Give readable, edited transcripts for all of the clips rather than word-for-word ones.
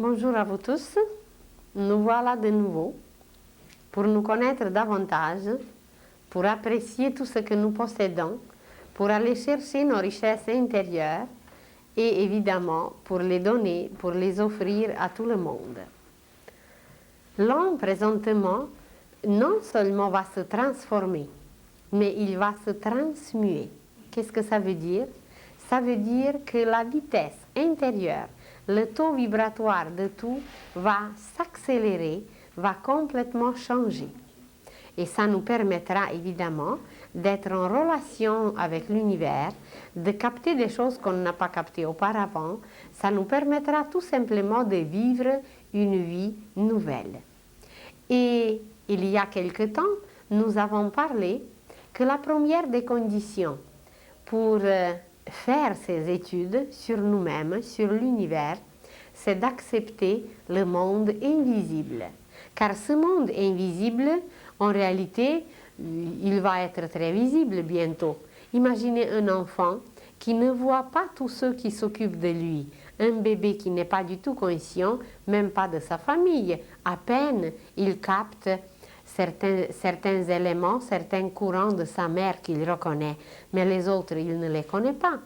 Bonjour à vous tous, nous voilà de nouveau pour nous connaître davantage, pour apprécier tout ce que nous possédons, pour aller chercher nos richesses intérieures et évidemment pour les donner, pour les offrir à tout le monde. L'homme présentement non seulement va se transformer, mais il va se transmuer. Qu'est-ce que ça veut dire? Ça veut dire que la vitesse intérieure, le taux vibratoire de tout va s'accélérer, va complètement changer. Et ça nous permettra évidemment d'être en relation avec l'univers, de capter des choses qu'on n'a pas captées auparavant. Ça nous permettra tout simplement de vivre une vie nouvelle. Et il y a quelque temps, nous avons parlé que la première des conditions pour faire ces études sur nous-mêmes, sur l'univers, c'est d'accepter le monde invisible. Car ce monde invisible, en réalité, il va être très visible bientôt. Imaginez un enfant qui ne voit pas tous ceux qui s'occupent de lui. Un bébé qui n'est pas du tout conscient, même pas de sa famille. À peine il capte certains éléments, certains courants de sa mère qu'il reconnaît, mais les autres, il ne les connaît pas.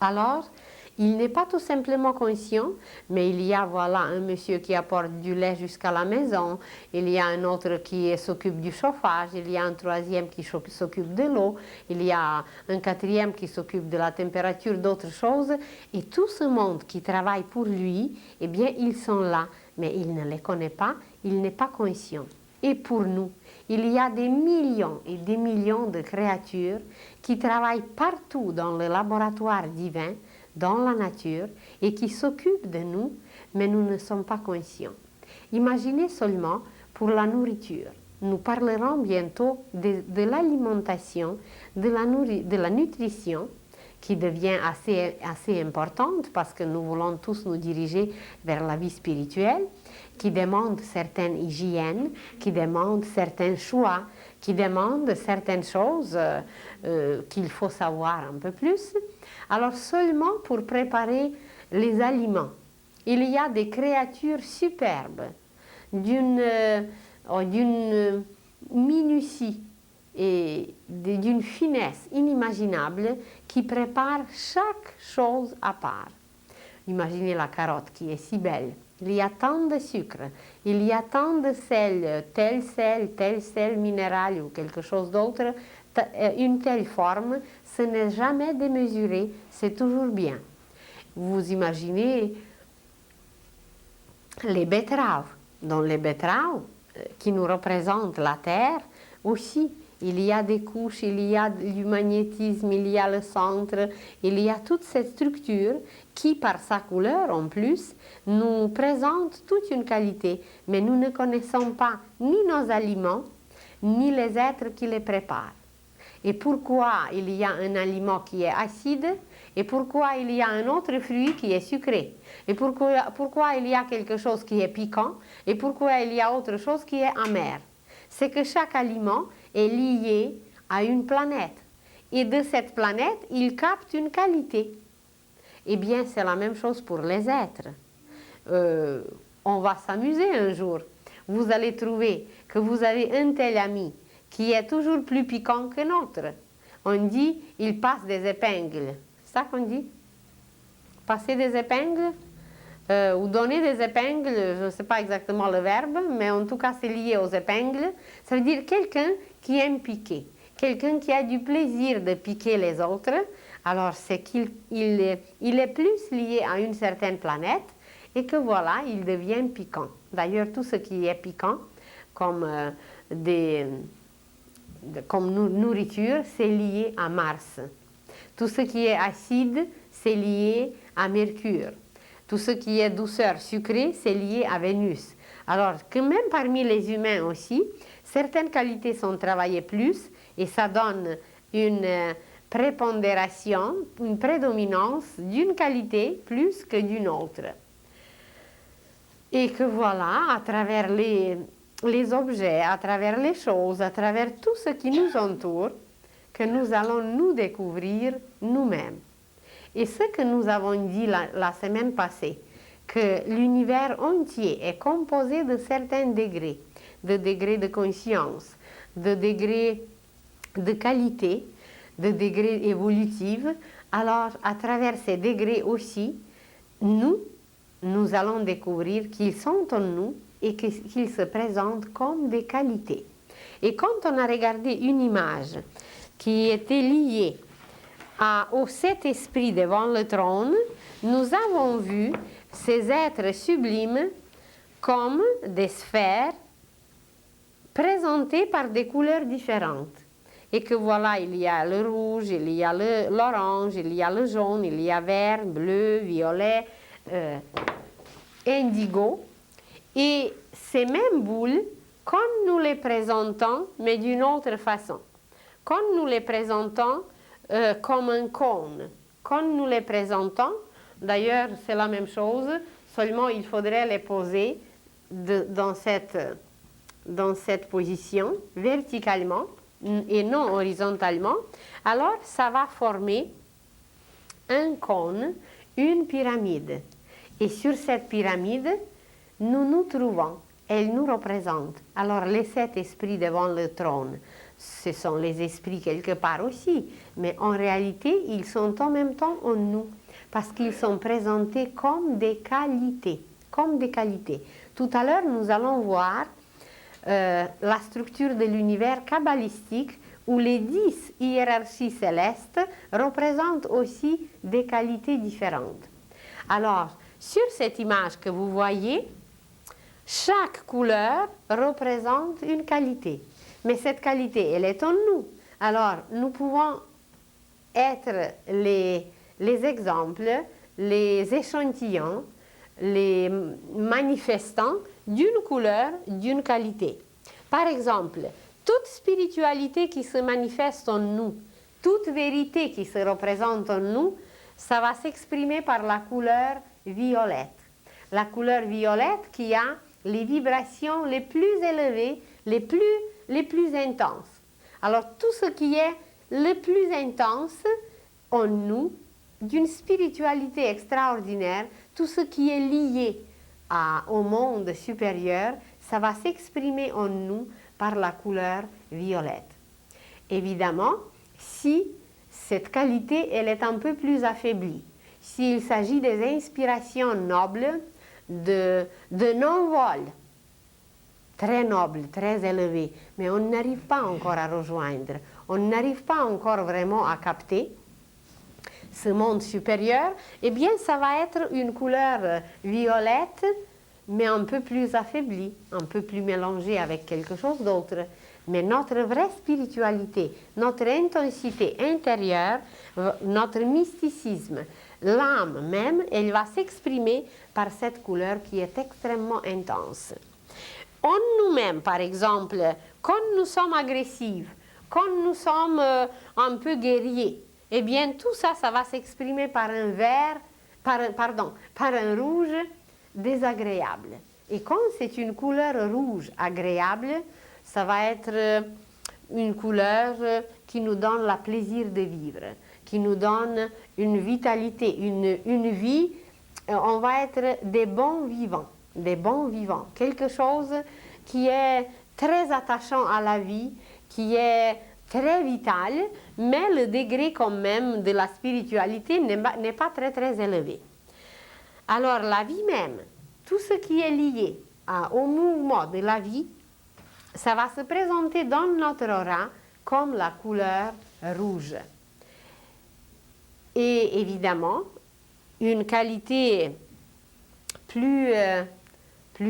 Alors, il n'est pas tout simplement conscient, mais il y a voilà un monsieur qui apporte du lait jusqu'à la maison, il y a un autre qui s'occupe du chauffage, il y a un troisième qui s'occupe de l'eau, il y a un quatrième qui s'occupe de la température, d'autres choses, et tout ce monde qui travaille pour lui, eh bien, ils sont là, mais il ne les connaît pas, il n'est pas conscient. Et pour nous, il y a des millions et des millions de créatures qui travaillent partout dans le laboratoire divin, dans la nature, et qui s'occupent de nous, mais nous ne sommes pas conscients. Imaginez seulement pour la nourriture. Nous parlerons bientôt de l'alimentation, de la nutrition, qui devient assez importante parce que nous voulons tous nous diriger vers la vie spirituelle, qui demande certaines hygiènes, qui demande certains choix, qui demande certaines choses qu'il faut savoir un peu plus. Alors seulement pour préparer les aliments, il y a des créatures superbes, d'une minutie et d'une finesse inimaginable qui préparent chaque chose à part. Imaginez la carotte qui est si belle. Il y a tant de sucre, il y a tant de sel, tel sel minéral ou quelque chose d'autre, une telle forme, ce n'est jamais démesuré, c'est toujours bien. Vous imaginez les betteraves. Dans les betteraves, qui nous représentent la Terre, aussi, il y a des couches, il y a du magnétisme, il y a le centre, il y a toute cette structure qui, par sa couleur en plus, nous présente toute une qualité. Mais nous ne connaissons pas ni nos aliments, ni les êtres qui les préparent. Et pourquoi il y a un aliment qui est acide, et pourquoi il y a un autre fruit qui est sucré, et pourquoi il y a quelque chose qui est piquant, et pourquoi il y a autre chose qui est amer. C'est que chaque aliment est lié à une planète. Et de cette planète, il capte une qualité. Eh bien, c'est la même chose pour les êtres. On va s'amuser un jour. Vous allez trouver que vous avez un tel ami qui est toujours plus piquant que l'autre. On dit, il passe des épingles. C'est ça qu'on dit? Passer des épingles ou donner des épingles, je ne sais pas exactement le verbe, mais en tout cas c'est lié aux épingles. Ça veut dire quelqu'un qui aime piquer, quelqu'un qui a du plaisir de piquer les autres. Alors c'est qu'il est plus lié à une certaine planète et que voilà, il devient piquant. D'ailleurs, tout ce qui est piquant, comme nourriture, c'est lié à Mars. Tout ce qui est acide, c'est lié à Mercure. Tout ce qui est douceur sucrée, c'est lié à Vénus. Alors que même parmi les humains aussi, certaines qualités sont travaillées plus et ça donne une prépondération, une prédominance d'une qualité plus que d'une autre. Et que voilà, à travers les objets, à travers les choses, à travers tout ce qui nous entoure, que nous allons nous découvrir nous-mêmes. Et ce que nous avons dit la semaine passée, que l'univers entier est composé de certains degrés de conscience, de degrés de qualité, de degrés évolutifs, alors à travers ces degrés aussi, nous allons découvrir qu'ils sont en nous et qu'ils se présentent comme des qualités. Et quand on a regardé une image qui était liée aux 7 esprits devant le trône, nous avons vu ces êtres sublimes comme des sphères présentées par des couleurs différentes. Et que voilà, il y a le rouge, il y a l'orange, il y a le jaune, il y a vert, bleu, violet, indigo. Et ces mêmes boules, quand nous les présentons, mais d'une autre façon, quand nous les présentons comme un cône, quand nous les présentons, d'ailleurs c'est la même chose, seulement il faudrait les poser dans cette position, verticalement et non horizontalement, alors ça va former un cône, une pyramide. Et sur cette pyramide, nous nous trouvons, elle nous représente. Alors les 7 esprits devant le trône, ce sont les esprits quelque part aussi, mais en réalité, ils sont en même temps en nous, parce qu'ils sont présentés comme des qualités, Tout à l'heure, nous allons voir la structure de l'univers kabbalistique où les 10 hiérarchies célestes représentent aussi des qualités différentes. Alors, sur cette image que vous voyez, chaque couleur représente une qualité. Mais cette qualité, elle est en nous. Alors, nous pouvons être les exemples, les échantillons, les manifestants d'une couleur, d'une qualité. Par exemple, toute spiritualité qui se manifeste en nous, toute vérité qui se représente en nous, ça va s'exprimer par la couleur violette. La couleur violette qui a les vibrations les plus élevées, les plus intenses. Alors tout ce qui est le plus intense en nous, d'une spiritualité extraordinaire, tout ce qui est lié au monde supérieur, ça va s'exprimer en nous par la couleur violette. Évidemment, si cette qualité elle est un peu plus affaiblie, s'il s'agit des inspirations nobles, de non-vol, très nobles, très élevés, mais on n'arrive pas encore à rejoindre, on n'arrive pas encore vraiment à capter ce monde supérieur, eh bien ça va être une couleur violette, mais un peu plus affaiblie, un peu plus mélangée avec quelque chose d'autre. Mais notre vraie spiritualité, notre intensité intérieure, notre mysticisme, l'âme même, elle va s'exprimer par cette couleur qui est extrêmement intense. En nous-mêmes, par exemple, quand nous sommes agressifs, quand nous sommes un peu guerriers, eh bien tout ça, ça va s'exprimer par par un rouge désagréable. Et quand c'est une couleur rouge agréable, ça va être une couleur qui nous donne le plaisir de vivre, qui nous donne une vitalité, une vie. On va être des bons vivants, quelque chose qui est très attachant à la vie, qui est très vital, mais le degré quand même de la spiritualité n'est pas très très élevé. Alors la vie même, tout ce qui est lié au mouvement de la vie, ça va se présenter dans notre aura comme la couleur rouge. Et évidemment, une qualité plus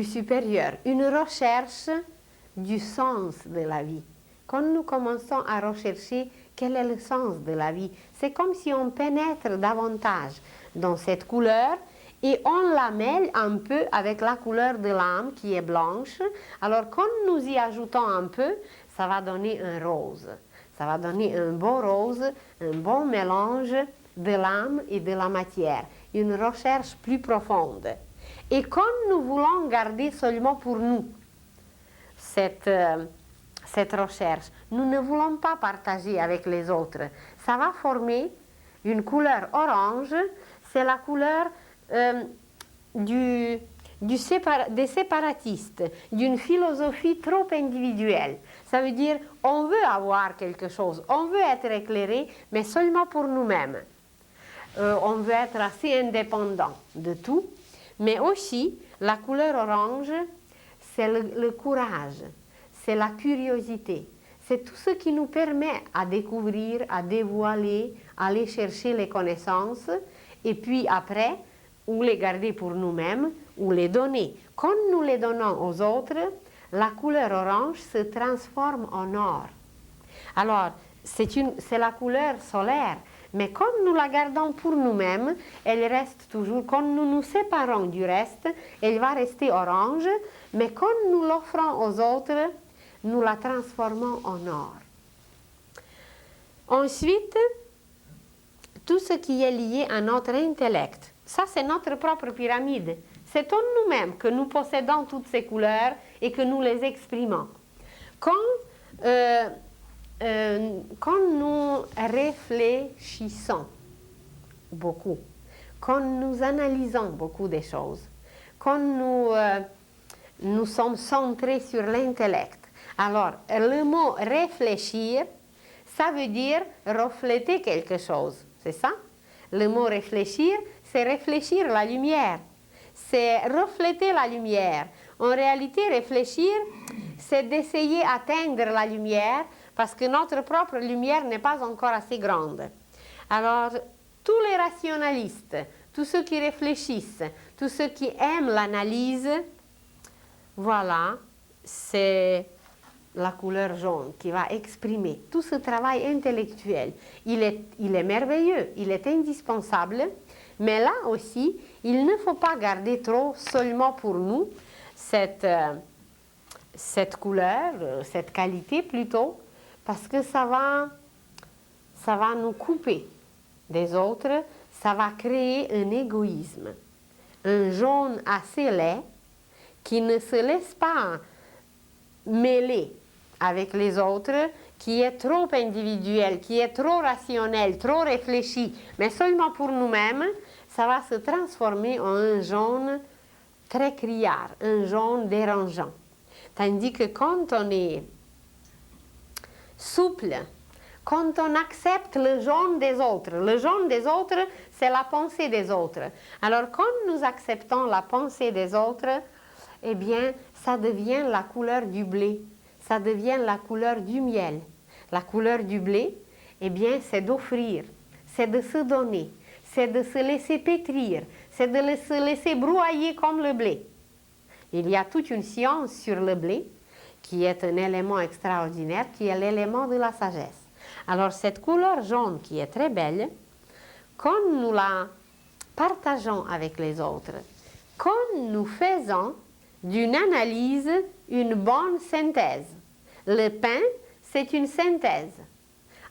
supérieure, une recherche du sens de la vie. Quand nous commençons à rechercher quel est le sens de la vie, c'est comme si on pénètre davantage dans cette couleur et on la mêle un peu avec la couleur de l'âme qui est blanche. Alors quand nous y ajoutons un peu, ça va donner un rose. Ça va donner un beau rose, un bon mélange de l'âme et de la matière. Une recherche plus profonde. Et quand nous voulons garder seulement pour nous cette recherche, nous ne voulons pas partager avec les autres. Ça va former une couleur orange, c'est la couleur des séparatistes, d'une philosophie trop individuelle. Ça veut dire on veut avoir quelque chose, on veut être éclairé, mais seulement pour nous-mêmes. On veut être assez indépendant de tout, mais aussi la couleur orange, c'est le courage, c'est la curiosité, c'est tout ce qui nous permet à découvrir, à dévoiler, à aller chercher les connaissances, et puis après, ou les garder pour nous-mêmes, ou les donner. Quand nous les donnons aux autres, la couleur orange se transforme en or. Alors, c'est la couleur solaire, mais quand nous la gardons pour nous-mêmes, elle reste toujours, quand nous nous séparons du reste, elle va rester orange, mais quand nous l'offrons aux autres, nous la transformons en or. Ensuite, tout ce qui est lié à notre intellect. Ça, c'est notre propre pyramide. C'est en nous-mêmes que nous possédons toutes ces couleurs et que nous les exprimons. Quand nous réfléchissons beaucoup, quand nous analysons beaucoup de choses, quand nous sommes centrés sur l'intellect, alors le mot réfléchir, ça veut dire refléter quelque chose, c'est ça? Le mot réfléchir, c'est réfléchir la lumière, c'est refléter la lumière. En réalité, réfléchir, c'est d'essayer d'atteindre la lumière parce que notre propre lumière n'est pas encore assez grande. Alors, tous les rationalistes, tous ceux qui réfléchissent, tous ceux qui aiment l'analyse, voilà, c'est la couleur jaune qui va exprimer tout ce travail intellectuel. Il est merveilleux, il est indispensable, mais là aussi, il ne faut pas garder trop seulement pour nous cette couleur, cette qualité plutôt, parce que ça va nous couper des autres, ça va créer un égoïsme, un jaune assez laid qui ne se laisse pas mêler avec les autres, qui est trop individuel, qui est trop rationnel, trop réfléchi, mais seulement pour nous-mêmes, ça va se transformer en un jaune très criard, un jaune dérangeant. Tandis que quand on est souple, quand on accepte le jaune des autres, c'est la pensée des autres. Alors quand nous acceptons la pensée des autres, eh bien, ça devient la couleur du blé, ça devient la couleur du miel. La couleur du blé, eh bien, c'est d'offrir, c'est de se donner, c'est de se laisser pétrir, c'est de se laisser broyer comme le blé. Il y a toute une science sur le blé, qui est un élément extraordinaire, qui est l'élément de la sagesse. Alors, cette couleur jaune qui est très belle, quand nous la partageons avec les autres, quand nous faisons d'une analyse une bonne synthèse. Le pain, c'est une synthèse.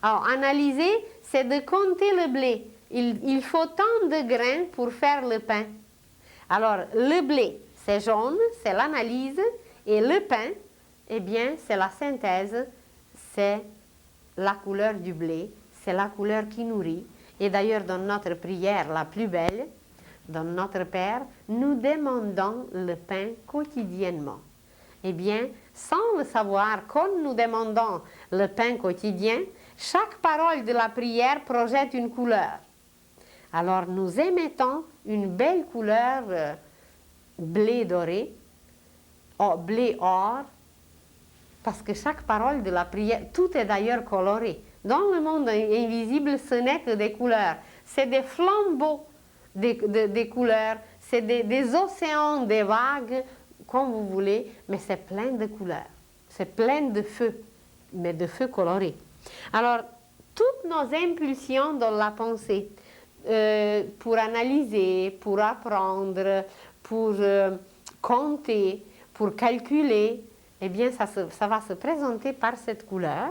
Alors, analyser, c'est de compter le blé. Il faut tant de grains pour faire le pain. Alors, le blé, c'est jaune, c'est l'analyse, et le pain, eh bien, c'est la synthèse, c'est la couleur du blé, c'est la couleur qui nourrit. Et d'ailleurs, dans notre prière la plus belle, dans notre Père, nous demandons le pain quotidiennement. Eh bien, sans le savoir, quand nous demandons le pain quotidien, chaque parole de la prière projette une couleur. Alors, nous émettons une belle couleur blé doré, blé or, parce que chaque parole de la prière, tout est d'ailleurs coloré. Dans le monde invisible, ce n'est que des couleurs. C'est des flambeaux des couleurs, c'est des océans, des vagues, comme vous voulez, mais c'est plein de couleurs. C'est plein de feux, mais de feux colorés. Alors, toutes nos impulsions dans la pensée, pour analyser, pour apprendre, pour compter, pour calculer, eh bien, ça va se présenter par cette couleur.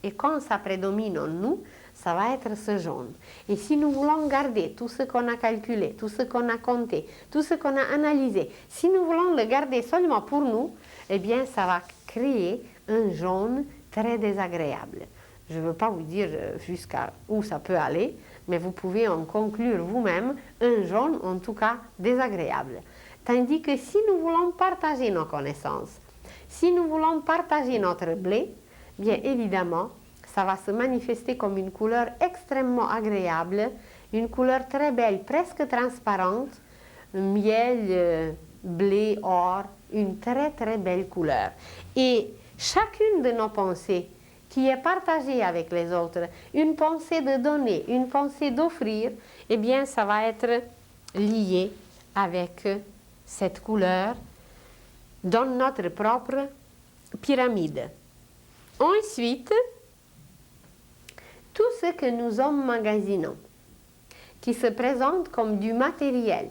Et quand ça prédomine en nous, ça va être ce jaune. Et si nous voulons garder tout ce qu'on a calculé, tout ce qu'on a compté, tout ce qu'on a analysé, si nous voulons le garder seulement pour nous, eh bien, ça va créer un jaune très désagréable. Je ne veux pas vous dire jusqu'à où ça peut aller, mais vous pouvez en conclure vous-même un jaune en tout cas désagréable. Tandis que si nous voulons partager nos connaissances, si nous voulons partager notre blé, bien évidemment, ça va se manifester comme une couleur extrêmement agréable, une couleur très belle, presque transparente, miel, blé, or, une très très belle couleur. Et chacune de nos pensées qui est partagée avec les autres, une pensée de donner, une pensée d'offrir, eh bien ça va être lié avec cette couleur dans notre propre pyramide. Ensuite, tout ce que nous emmagasinons, qui se présente comme du matériel,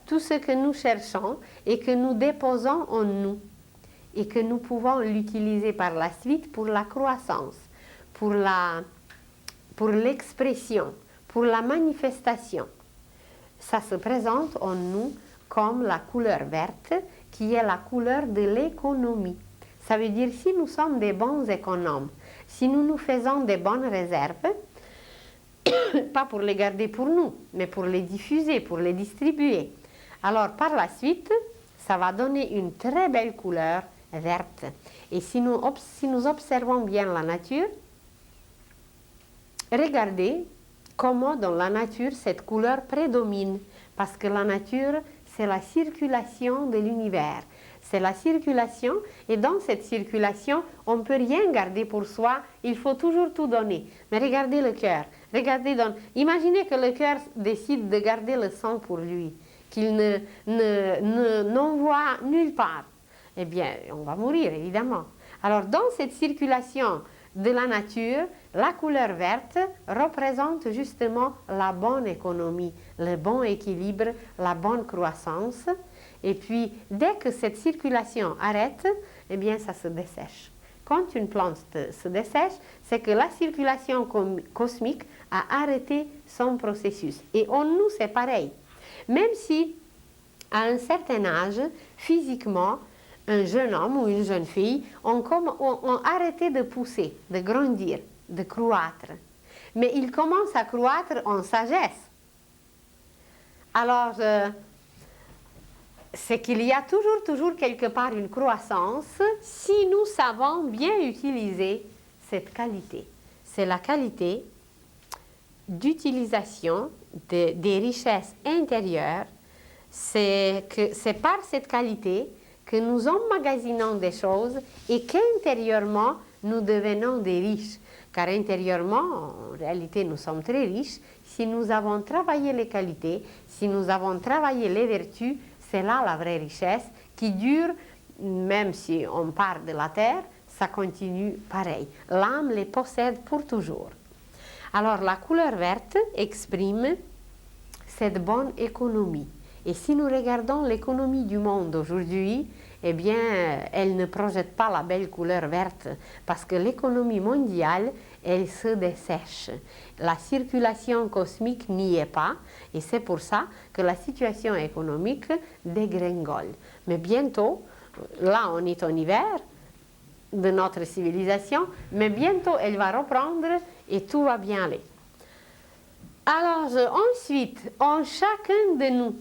tout ce que nous cherchons et que nous déposons en nous et que nous pouvons l'utiliser par la suite pour la croissance, pour l'expression, pour la manifestation. Ça se présente en nous comme la couleur verte qui est la couleur de l'économie. Ça veut dire si nous sommes des bons économes, si nous nous faisons des bonnes réserves, pas pour les garder pour nous, mais pour les diffuser, pour les distribuer. Alors par la suite, ça va donner une très belle couleur verte. Et si nous observons bien la nature, regardez comment dans la nature cette couleur prédomine. Parce que la nature, c'est la circulation de l'univers. C'est la circulation, et dans cette circulation, on ne peut rien garder pour soi, il faut toujours tout donner. Mais regardez le cœur, imaginez que le cœur décide de garder le sang pour lui, qu'il n'envoie nulle part. Eh bien, on va mourir, évidemment. Alors, dans cette circulation de la nature, la couleur verte représente justement la bonne économie, le bon équilibre, la bonne croissance. Et puis, dès que cette circulation arrête, eh bien, ça se dessèche. Quand une plante se dessèche, c'est que la circulation cosmique a arrêté son processus. Et en nous, c'est pareil. Même si, à un certain âge, physiquement, un jeune homme ou une jeune fille ont arrêté de pousser, de grandir, de croître. Mais ils commencent à croître en sagesse. Alors, c'est qu'il y a toujours quelque part une croissance si nous savons bien utiliser cette qualité. C'est la qualité d'utilisation des richesses intérieures. C'est par cette qualité que nous emmagasinons des choses et qu'intérieurement, nous devenons des riches. Car intérieurement, en réalité, nous sommes très riches si nous avons travaillé les qualités, si nous avons travaillé les vertus. C'est là la vraie richesse qui dure, même si on part de la terre, ça continue pareil. L'âme les possède pour toujours. Alors la couleur verte exprime cette bonne économie. Et si nous regardons l'économie du monde aujourd'hui, eh bien, elle ne projette pas la belle couleur verte parce que l'économie mondiale, elle se dessèche. La circulation cosmique n'y est pas et c'est pour ça que la situation économique dégringole. Mais bientôt, là on est en hiver de notre civilisation, mais bientôt elle va reprendre et tout va bien aller. Alors ensuite, en chacun de nous,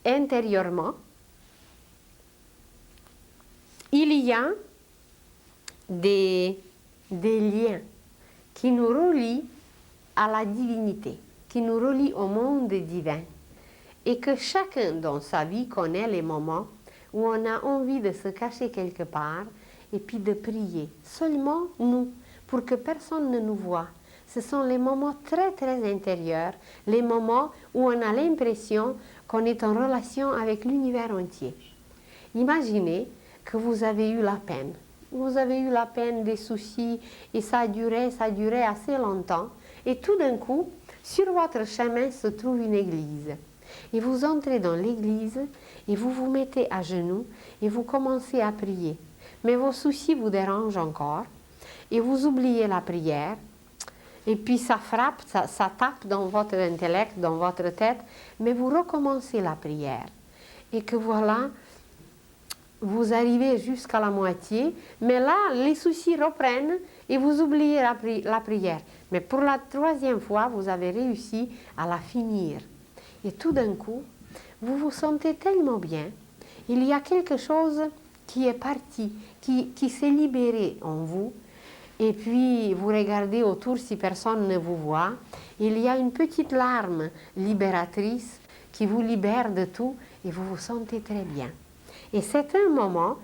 intérieurement, il y a des liens qui nous relient à la divinité, qui nous relient au monde divin. Et que chacun dans sa vie connaît les moments où on a envie de se cacher quelque part et puis de prier. Seulement nous, pour que personne ne nous voie. Ce sont les moments très très intérieurs, les moments où on a l'impression qu'on est en relation avec l'univers entier. Imaginez que vous avez eu la peine. Vous avez eu la peine, des soucis, et ça a duré assez longtemps. Et tout d'un coup, sur votre chemin se trouve une église. Et vous entrez dans l'église et vous vous mettez à genoux et vous commencez à prier. Mais vos soucis vous dérangent encore et vous oubliez la prière. Et puis ça frappe, ça tape dans votre intellect, dans votre tête, mais vous recommencez la prière. Et que voilà, vous arrivez jusqu'à la moitié, mais là, les soucis reprennent et vous oubliez la prière. Mais pour la troisième fois, vous avez réussi à la finir. Et tout d'un coup, vous vous sentez tellement bien. Il y a quelque chose qui est parti, qui s'est libéré en vous. Et puis, vous regardez autour si personne ne vous voit. Il y a une petite larme libératrice qui vous libère de tout et vous vous sentez très bien. Et c'est un moment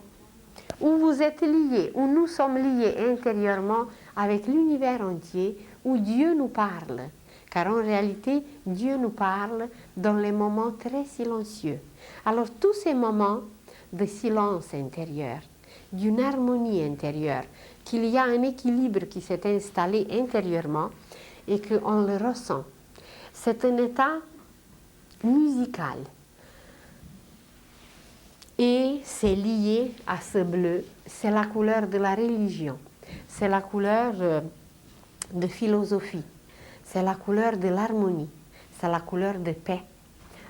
où vous êtes liés, où nous sommes liés intérieurement avec l'univers entier, où Dieu nous parle. Car en réalité, Dieu nous parle dans les moments très silencieux. Alors tous ces moments de silence intérieur, d'une harmonie intérieure, qu'il y a un équilibre qui s'est installé intérieurement et qu'on le ressent. C'est un état musical. Et c'est lié à ce bleu, c'est la couleur de la religion, c'est la couleur de philosophie, c'est la couleur de l'harmonie, c'est la couleur de paix.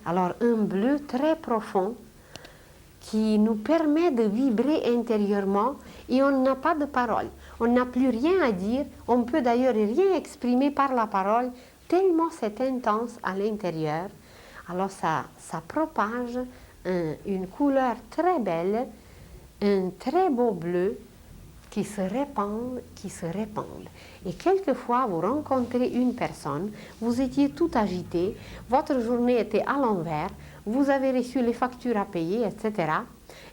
Alors un bleu très profond qui nous permet de vibrer intérieurement et on n'a pas de parole, on n'a plus rien à dire, on peut d'ailleurs rien exprimer par la parole, tellement c'est intense à l'intérieur. Alors ça propage une couleur très belle, un très beau bleu qui se répand, qui se répand. Et quelquefois, vous rencontrez une personne, vous étiez tout agité, votre journée était à l'envers, vous avez reçu les factures à payer, etc.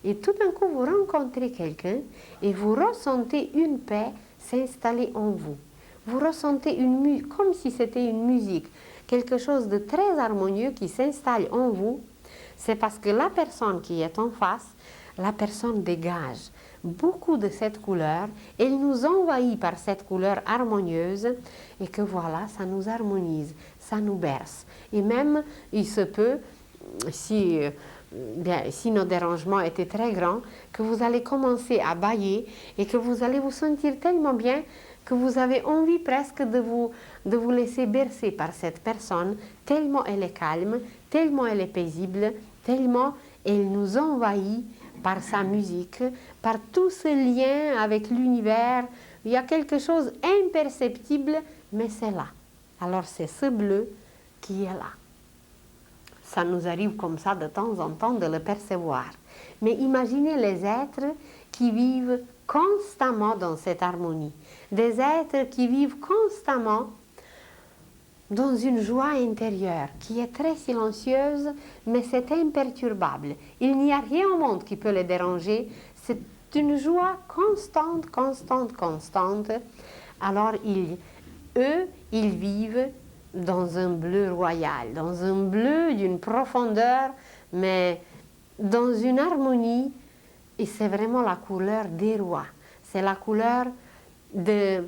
Et tout d'un coup, vous rencontrez quelqu'un et vous ressentez une paix s'installer en vous. Vous ressentez comme si c'était une musique, quelque chose de très harmonieux qui s'installe en vous. C'est parce que la personne qui est en face, la personne dégage beaucoup de cette couleur, elle nous envahit par cette couleur harmonieuse et que voilà, ça nous harmonise, ça nous berce. Et même, il se peut, si nos dérangements étaient très grands, que vous allez commencer à bâiller et que vous allez vous sentir tellement bien que vous avez envie presque de vous laisser bercer par cette personne, tellement elle est calme, tellement elle est paisible, tellement elle nous envahit par sa musique, par tout ce lien avec l'univers. Il y a quelque chose d'imperceptible, mais c'est là. Alors c'est ce bleu qui est là. Ça nous arrive comme ça de temps en temps de le percevoir. Mais imaginez les êtres qui vivent constamment dans cette harmonie. Des êtres qui vivent constamment dans une joie intérieure qui est très silencieuse, mais c'est imperturbable. Il n'y a rien au monde qui peut les déranger. C'est une joie constante, constante, constante. Alors, eux, ils vivent dans un bleu royal, dans un bleu d'une profondeur, mais dans une harmonie. Et c'est vraiment la couleur des rois. C'est la couleur de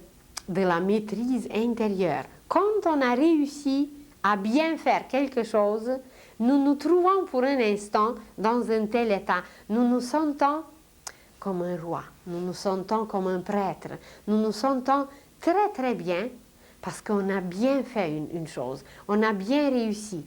la maîtrise intérieure. Quand on a réussi à bien faire quelque chose, nous nous trouvons pour un instant dans un tel état. Nous nous sentons comme un roi, nous nous sentons comme un prêtre, nous nous sentons très très bien parce qu'on a bien fait une chose, on a bien réussi.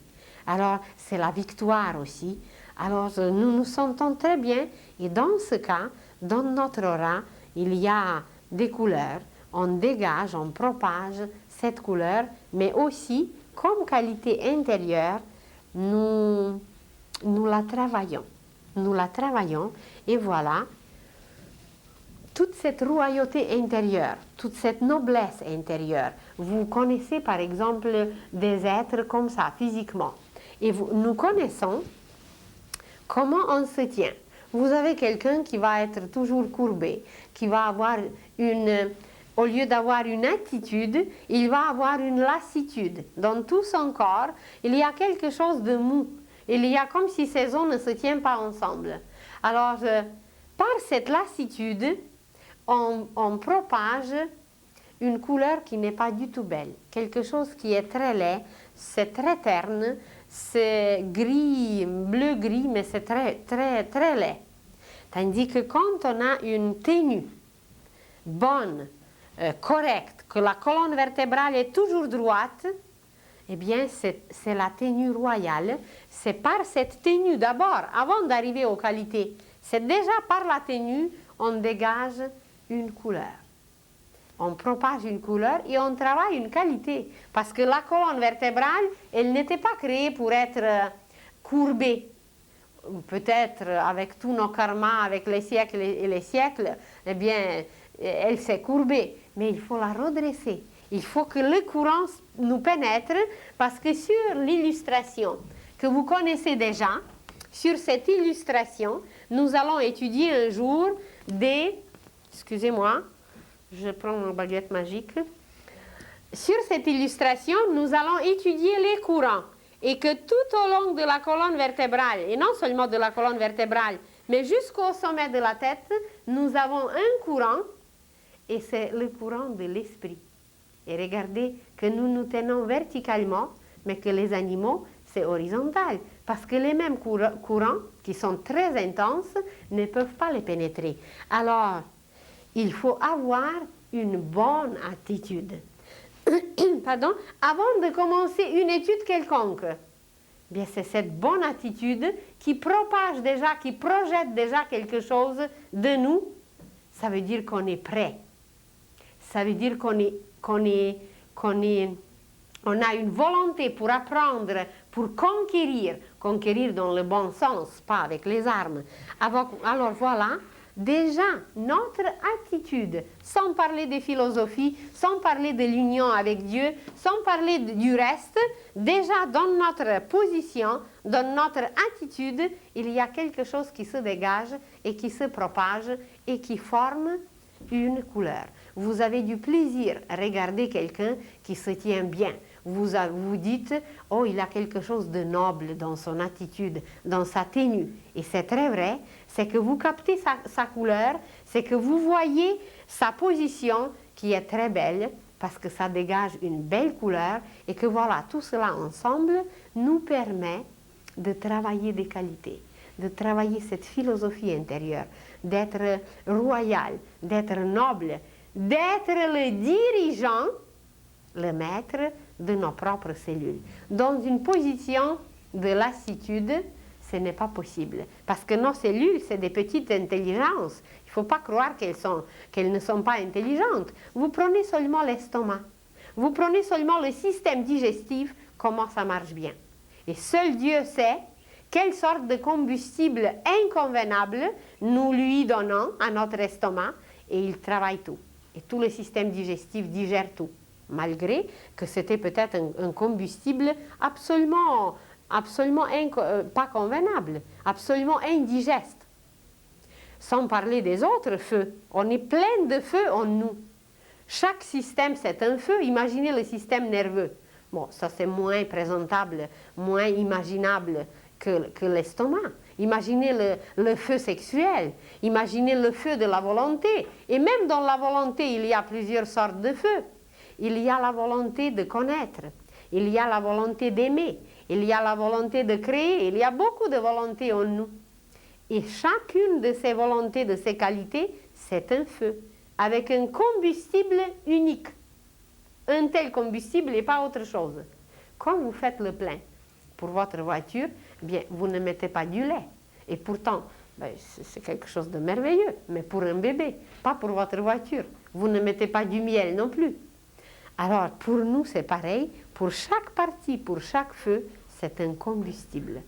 Alors c'est la victoire aussi. Alors nous nous sentons très bien et dans ce cas, dans notre aura, il y a des couleurs, on dégage, on propage cette couleur, mais aussi, comme qualité intérieure, nous la travaillons. Nous la travaillons et voilà, toute cette royauté intérieure, toute cette noblesse intérieure. Vous connaissez par exemple des êtres comme ça, physiquement. Et nous connaissons comment on se tient. Vous avez quelqu'un qui va être toujours courbé, qui va avoir au lieu d'avoir une attitude, il va avoir une lassitude. Dans tout son corps, il y a quelque chose de mou. Il y a comme si ces os ne se tiennent pas ensemble. Alors, par cette lassitude, on propage une couleur qui n'est pas du tout belle. Quelque chose qui est très laid, c'est très terne, c'est gris, bleu-gris, mais c'est très, très, très laid. Tandis que quand on a une tenue bonne, correcte, que la colonne vertébrale est toujours droite, eh bien c'est la tenue royale. C'est par cette tenue d'abord, avant d'arriver aux qualités, C'est déjà par la tenue, on dégage une couleur. On propage une couleur et on travaille une qualité. Parce que la colonne vertébrale, elle n'était pas créée pour être courbée. Peut-être avec tous nos karmas, avec les siècles et les siècles, eh bien, elle s'est courbée. Mais il faut la redresser. Il faut que le courant nous pénètre parce que sur l'illustration que vous connaissez déjà, sur cette illustration, nous allons étudier un jour excusez-moi, je prends ma baguette magique. Sur cette illustration, nous allons étudier les courants et que tout au long de la colonne vertébrale, et non seulement de la colonne vertébrale, mais jusqu'au sommet de la tête, nous avons un courant et c'est le courant de l'esprit. Et regardez que nous nous tenons verticalement, mais que les animaux, c'est horizontal. Parce que les mêmes courants, qui sont très intenses, ne peuvent pas les pénétrer. Alors, il faut avoir une bonne attitude. Pardon, avant de commencer une étude quelconque. Bien, c'est cette bonne attitude qui propage déjà, qui projette déjà quelque chose de nous. Ça veut dire qu'on est prêt. Ça veut dire qu'on a une volonté pour apprendre, pour conquérir dans le bon sens, pas avec les armes. Alors voilà, déjà notre attitude, sans parler de philosophie, sans parler de l'union avec Dieu, sans parler du reste, déjà dans notre position, dans notre attitude, il y a quelque chose qui se dégage et qui se propage et qui forme une couleur. Vous avez du plaisir à regarder quelqu'un qui se tient bien. Vous vous dites, oh, il a quelque chose de noble dans son attitude, dans sa tenue. Et c'est très vrai, c'est que vous captez sa couleur, c'est que vous voyez sa position qui est très belle, parce que ça dégage une belle couleur, et que voilà, tout cela ensemble nous permet de travailler des qualités, de travailler cette philosophie intérieure, d'être royal, d'être noble, d'être le dirigeant, le maître de nos propres cellules. Dans une position de lassitude, ce n'est pas possible. Parce que nos cellules, c'est des petites intelligences. Il ne faut pas croire qu'elles ne sont pas intelligentes. Vous prenez seulement l'estomac. Vous prenez seulement le système digestif, comment ça marche bien. Et seul Dieu sait quelle sorte de combustible inconvenable nous lui donnons à notre estomac, et il travaille tout. Et tout le système digestif digère tout, malgré que c'était peut-être un combustible absolument pas convenable, absolument indigeste. Sans parler des autres feux. On est plein de feux en nous. Chaque système, c'est un feu. Imaginez le système nerveux. Bon, ça c'est moins présentable, moins imaginable que l'estomac. Imaginez le feu sexuel, imaginez le feu de la volonté. Et même dans la volonté, il y a plusieurs sortes de feux. Il y a la volonté de connaître, il y a la volonté d'aimer, il y a la volonté de créer, il y a beaucoup de volontés en nous. Et chacune de ces volontés, de ces qualités, c'est un feu, avec un combustible unique. Un tel combustible et pas autre chose. Quand vous faites le plein pour votre voiture, bien, vous ne mettez pas du lait. Et pourtant, ben, c'est quelque chose de merveilleux, mais pour un bébé, pas pour votre voiture. Vous ne mettez pas du miel non plus. Alors, pour nous, c'est pareil. Pour chaque partie, pour chaque feu, c'est un combustible.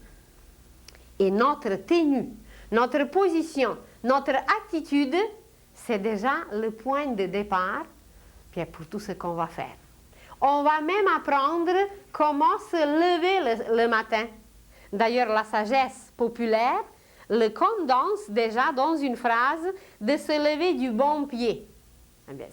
Et notre tenue, notre position, notre attitude, c'est déjà le point de départ bien, pour tout ce qu'on va faire. On va même apprendre comment se lever le matin. D'ailleurs, la sagesse populaire le condense déjà dans une phrase de se lever du bon pied. Eh bien,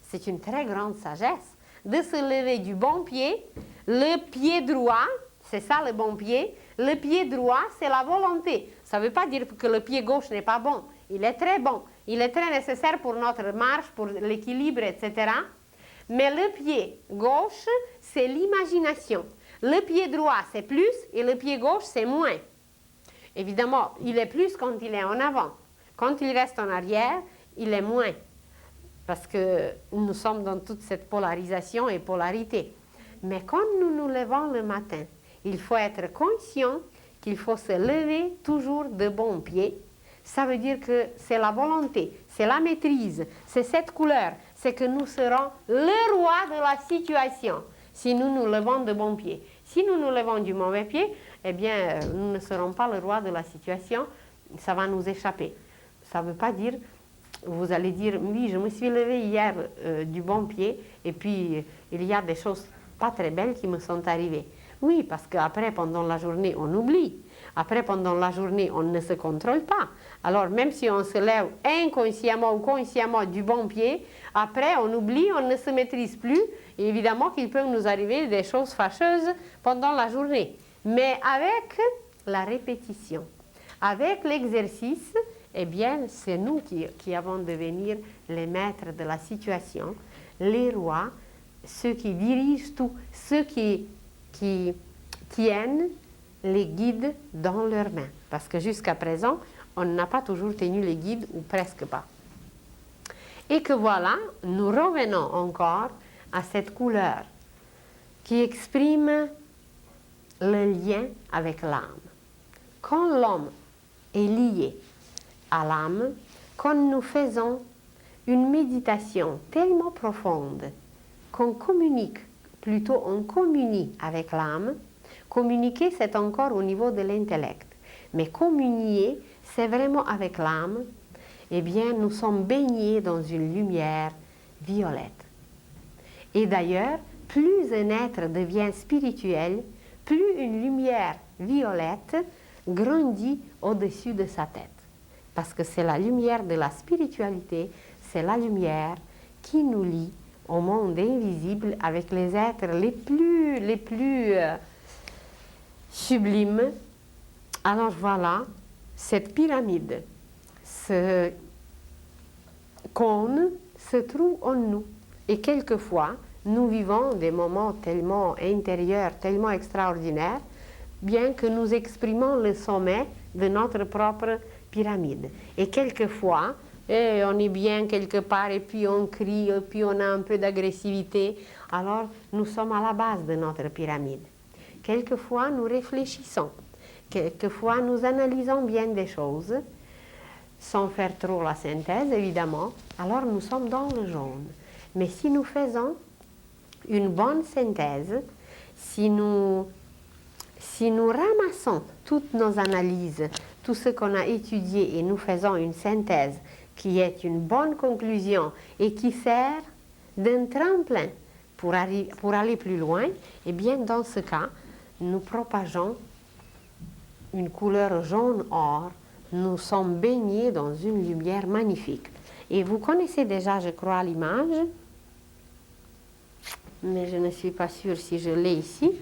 c'est une très grande sagesse de se lever du bon pied. Le pied droit, c'est ça le bon pied. Le pied droit, c'est la volonté. Ça ne veut pas dire que le pied gauche n'est pas bon. Il est très bon. Il est très nécessaire pour notre marche, pour l'équilibre, etc. Mais le pied gauche, c'est l'imagination. Le pied droit, c'est plus, et le pied gauche, c'est moins. Évidemment, il est plus quand il est en avant. Quand il reste en arrière, il est moins. Parce que nous sommes dans toute cette polarisation et polarité. Mais quand nous nous levons le matin, il faut être conscient qu'il faut se lever toujours de bon pied. ça veut dire que c'est la volonté, c'est la maîtrise, c'est cette couleur, c'est que nous serons le roi de la situation si nous nous levons de bon pied. Si nous nous levons du mauvais pied, eh bien, nous ne serons pas le roi de la situation, ça va nous échapper. Ça ne veut pas dire, vous allez dire, oui, je me suis levé hier du bon pied, et puis il y a des choses pas très belles qui me sont arrivées. Oui, parce qu'après, pendant la journée, on oublie. Après, pendant la journée, on ne se contrôle pas. Alors, même si on se lève inconsciemment ou consciemment du bon pied, après, on oublie, on ne se maîtrise plus. Et évidemment qu'il peut nous arriver des choses fâcheuses pendant la journée. Mais avec la répétition, avec l'exercice, eh bien, c'est nous qui avons devenir les maîtres de la situation, les rois, ceux qui dirigent tout, ceux qui tiennent les guides dans leurs mains. Parce que jusqu'à présent, on n'a pas toujours tenu les guides, ou presque pas. Et que voilà, nous revenons encore à cette couleur qui exprime le lien avec l'âme. Quand l'homme est lié à l'âme, quand nous faisons une méditation tellement profonde qu'on communique, plutôt on communie avec l'âme. Communiquer, c'est encore au niveau de l'intellect. Mais communier, c'est vraiment avec l'âme. Eh bien, nous sommes baignés dans une lumière violette. Et d'ailleurs, plus un être devient spirituel, plus une lumière violette grandit au-dessus de sa tête. Parce que c'est la lumière de la spiritualité, c'est la lumière qui nous lie au monde invisible avec les êtres les plus sublimes. Alors voilà, cette pyramide, ce cône se trouve en nous. Et quelquefois, nous vivons des moments tellement intérieurs, tellement extraordinaires, bien que nous exprimons le sommet de notre propre pyramide. Et quelquefois, on est bien quelque part et puis on crie, et puis on a un peu d'agressivité. Alors, nous sommes à la base de notre pyramide. Quelquefois, nous réfléchissons. Quelquefois, nous analysons bien des choses, sans faire trop la synthèse, évidemment. Alors, nous sommes dans le jaune. Mais si nous faisons une bonne synthèse, si nous ramassons toutes nos analyses, tout ce qu'on a étudié et nous faisons une synthèse qui est une bonne conclusion et qui sert d'un tremplin pour aller plus loin, eh bien dans ce cas, nous propageons une couleur jaune-or, nous sommes baignés dans une lumière magnifique. Et vous connaissez déjà, je crois, l'image, mais je ne suis pas sûre si je l'ai ici,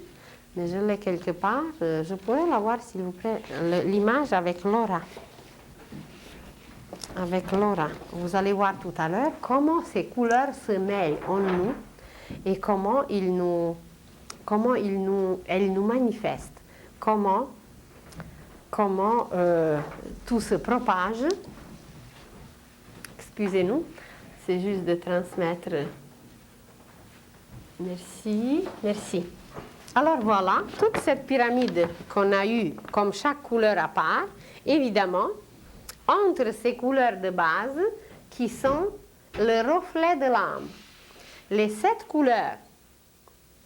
mais je l'ai quelque part. Je pourrais la voir, s'il vous plaît, l'image avec Laura. Avec Laura. Vous allez voir tout à l'heure comment ces couleurs se mêlent en nous et comment elles nous manifestent. Comment tout se propage. Excusez-nous, c'est juste de transmettre. Merci, merci. Alors voilà, toute cette pyramide qu'on a eue, comme chaque couleur à part, évidemment, entre ces couleurs de base qui sont le reflet de l'âme. Les 7 couleurs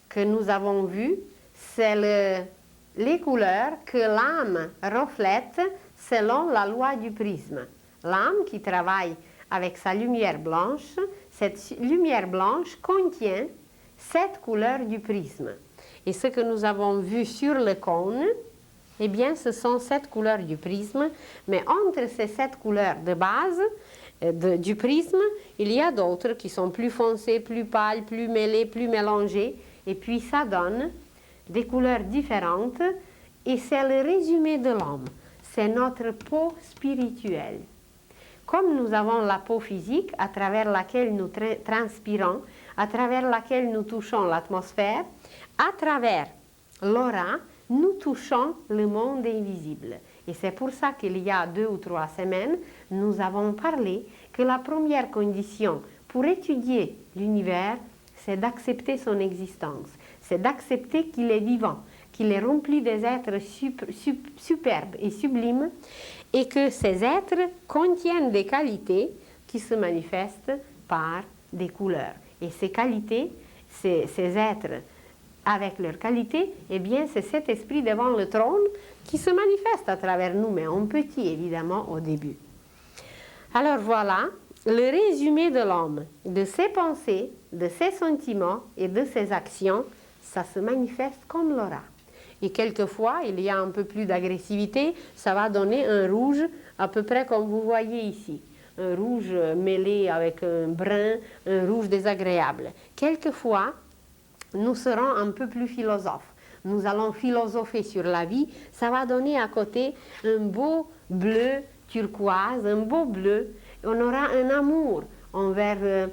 que nous avons vues, c'est les couleurs que l'âme reflète selon la loi du prisme. L'âme qui travaille avec sa lumière blanche, cette lumière blanche contient 7 couleurs du prisme. Et ce que nous avons vu sur le cône, eh bien, ce sont 7 couleurs du prisme, mais entre ces 7 couleurs de base du prisme, il y a d'autres qui sont plus foncées, plus pâles, plus mêlées, plus mélangées, et puis ça donne des couleurs différentes, et c'est le résumé de l'homme, c'est notre peau spirituelle. Comme nous avons la peau physique, à travers laquelle nous transpirons, à travers laquelle nous touchons l'atmosphère, à travers l'aura, nous touchons le monde invisible. Et c'est pour ça qu'il y a 2 ou 3 semaines, nous avons parlé que la première condition pour étudier l'univers, c'est d'accepter son existence, c'est d'accepter qu'il est vivant, qu'il est rempli des êtres superbes et sublimes, et que ces êtres contiennent des qualités qui se manifestent par des couleurs. Et ces qualités, ces êtres avec leurs qualités, eh bien c'est cet esprit devant le trône qui se manifeste à travers nous, mais en petit évidemment au début. Alors voilà le résumé de l'homme, de ses pensées, de ses sentiments et de ses actions, ça se manifeste comme l'aura. Et quelquefois, il y a un peu plus d'agressivité, ça va donner un rouge à peu près comme vous voyez ici. Un rouge mêlé avec un brun, un rouge désagréable. Quelquefois, nous serons un peu plus philosophes. Nous allons philosopher sur la vie, ça va donner à côté un beau bleu turquoise, un beau bleu. On aura un amour envers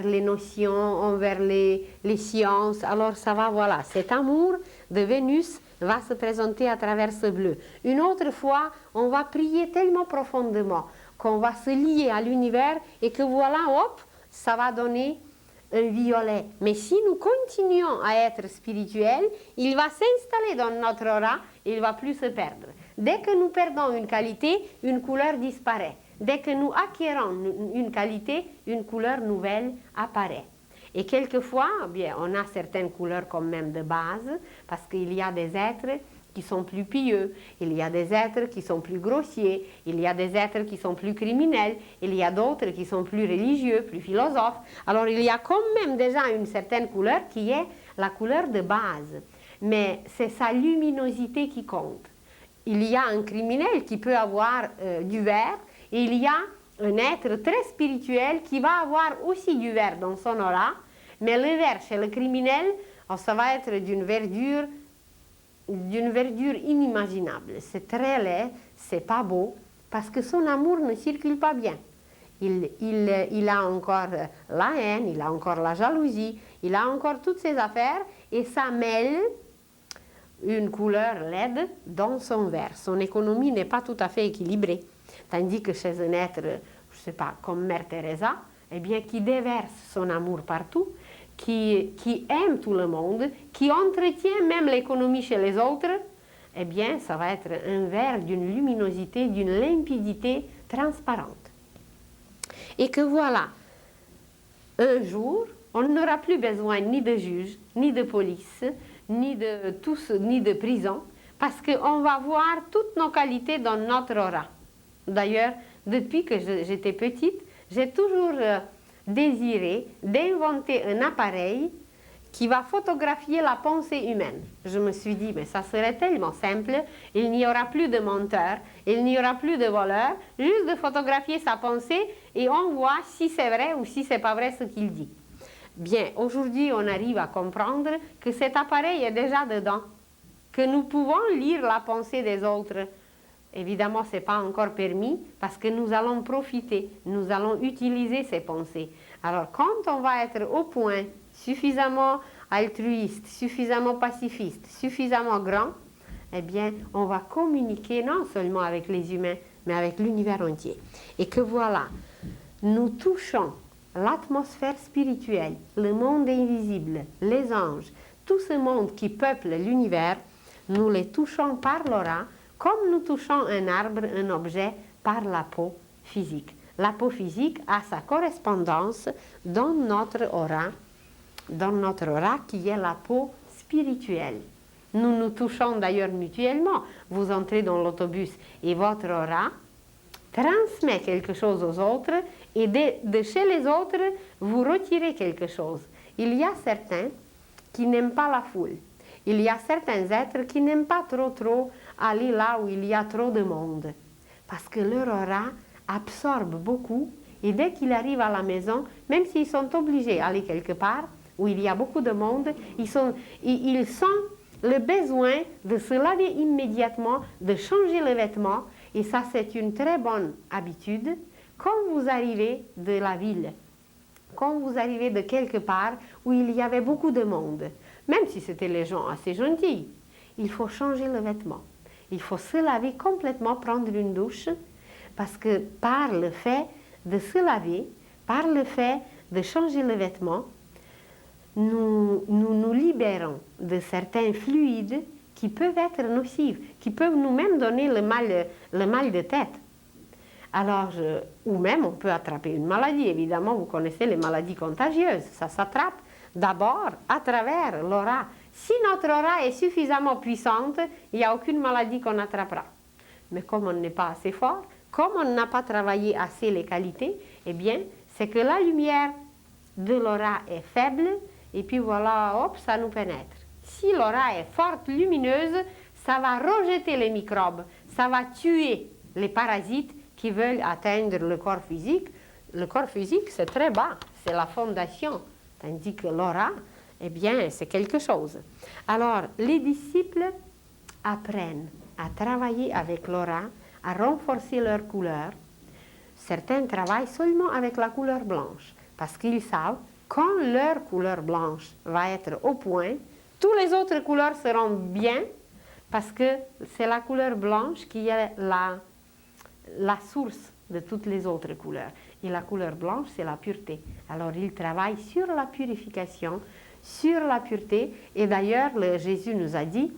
les notions, envers les sciences. Alors ça va, voilà, cet amour de Vénus va se présenter à travers ce bleu. Une autre fois, on va prier tellement profondément qu'on va se lier à l'univers et que voilà, hop, ça va donner un violet. Mais si nous continuons à être spirituels, il va s'installer dans notre aura et il ne va plus se perdre. Dès que nous perdons une qualité, une couleur disparaît. Dès que nous acquérons une qualité, une couleur nouvelle apparaît. Et quelquefois, bien, on a certaines couleurs quand même de base, parce qu'il y a des êtres qui sont plus pieux, il y a des êtres qui sont plus grossiers, il y a des êtres qui sont plus criminels, il y a d'autres qui sont plus religieux, plus philosophes. Alors il y a quand même déjà une certaine couleur qui est la couleur de base, mais c'est sa luminosité qui compte. Il y a un criminel qui peut avoir du vert, et il y a un être très spirituel qui va avoir aussi du vert dans son aura, mais le vert chez le criminel, ça va être d'une verdure inimaginable. C'est très laid, c'est pas beau, parce que son amour ne circule pas bien. Il a encore la haine, il a encore la jalousie, il a encore toutes ces affaires, et ça mêle une couleur laide dans son vert. Son économie n'est pas tout à fait équilibrée. Tandis que chez un être, je ne sais pas, comme Mère Teresa, eh bien, qui déverse son amour partout, qui aime tout le monde, qui entretient même l'économie chez les autres, eh bien, ça va être un vert d'une luminosité, d'une limpidité transparente. Et que voilà, un jour, on n'aura plus besoin ni de juge, ni de police, ni de prison, parce qu'on va voir toutes nos qualités dans notre aura. D'ailleurs, depuis que j'étais petite, j'ai toujours désiré d'inventer un appareil qui va photographier la pensée humaine. Je me suis dit, mais ça serait tellement simple, il n'y aura plus de menteurs, il n'y aura plus de voleurs, juste de photographier sa pensée et on voit si c'est vrai ou si c'est pas vrai ce qu'il dit. Bien, aujourd'hui, on arrive à comprendre que cet appareil est déjà dedans, que nous pouvons lire la pensée des autres. Évidemment, ce n'est pas encore permis parce que nous allons profiter, nous allons utiliser ces pensées. Alors, quand on va être au point suffisamment altruiste, suffisamment pacifiste, suffisamment grand, eh bien, on va communiquer non seulement avec les humains, mais avec l'univers entier. Et que voilà, nous touchons l'atmosphère spirituelle, le monde invisible, les anges, tout ce monde qui peuple l'univers, nous les touchons par l'aura, comme nous touchons un arbre, un objet, par la peau physique. La peau physique a sa correspondance dans notre aura qui est la peau spirituelle. Nous nous touchons d'ailleurs mutuellement. Vous entrez dans l'autobus et votre aura transmet quelque chose aux autres et de chez les autres, vous retirez quelque chose. Il y a certains qui n'aiment pas la foule. Il y a certains êtres qui n'aiment pas trop aller là où il y a trop de monde. Parce que leur aura absorbe beaucoup et dès qu'ils arrivent à la maison, même s'ils sont obligés d'aller quelque part où il y a beaucoup de monde, ils sentent le besoin de se laver immédiatement, de changer le vêtement. Et ça, c'est une très bonne habitude quand vous arrivez de la ville, quand vous arrivez de quelque part où il y avait beaucoup de monde. Même si c'était les gens assez gentils, il faut changer le vêtement. Il faut se laver complètement, prendre une douche, parce que par le fait de se laver, par le fait de changer le vêtement, nous libérons de certains fluides qui peuvent être nocives, qui peuvent nous-mêmes donner le mal de tête. Alors, ou même on peut attraper une maladie. Évidemment, vous connaissez les maladies contagieuses. Ça s'attrape d'abord à travers l'aura. Si notre aura est suffisamment puissante, il n'y a aucune maladie qu'on attrapera. Mais comme on n'est pas assez fort, comme on n'a pas travaillé assez les qualités, eh bien, c'est que la lumière de l'aura est faible, et puis voilà, hop, ça nous pénètre. Si l'aura est forte, lumineuse, ça va rejeter les microbes, ça va tuer les parasites qui veulent atteindre le corps physique. Le corps physique, c'est très bas, c'est la fondation, tandis que l'aura, eh bien, c'est quelque chose. Alors, les disciples apprennent à travailler avec l'aura, à renforcer leur couleur. Certains travaillent seulement avec la couleur blanche, parce qu'ils savent quand leur couleur blanche va être au point, toutes les autres couleurs seront bien, parce que c'est la couleur blanche qui est la source de toutes les autres couleurs. Et la couleur blanche, c'est la pureté. Alors, ils travaillent sur la purification, sur la pureté. Et d'ailleurs, Jésus nous a dit,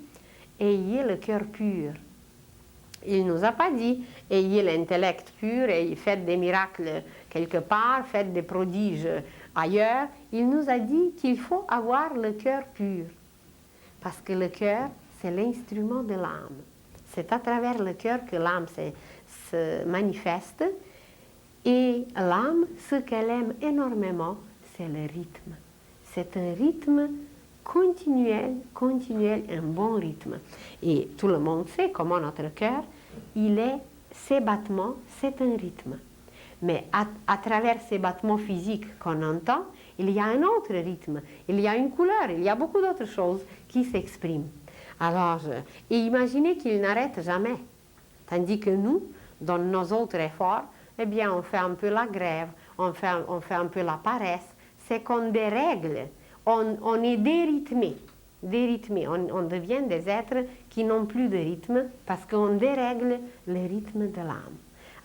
ayez le cœur pur. Il ne nous a pas dit, ayez l'intellect pur et faites des miracles quelque part, faites des prodiges ailleurs. Il nous a dit qu'il faut avoir le cœur pur. Parce que le cœur, c'est l'instrument de l'âme. C'est à travers le cœur que l'âme se manifeste. Et l'âme, ce qu'elle aime énormément, c'est le rythme. C'est un rythme continuel, un bon rythme. Et tout le monde sait comment notre cœur, ses battements, c'est un rythme. Mais à travers ces battements physiques qu'on entend, il y a un autre rythme, il y a une couleur, il y a beaucoup d'autres choses qui s'expriment. Alors, et imaginez qu'il n'arrête jamais. Tandis que nous, dans nos autres efforts, eh bien, on fait un peu la grève, on fait un peu la paresse. C'est qu'on dérègle, on est dérythmé. On devient des êtres qui n'ont plus de rythme parce qu'on dérègle le rythme de l'âme.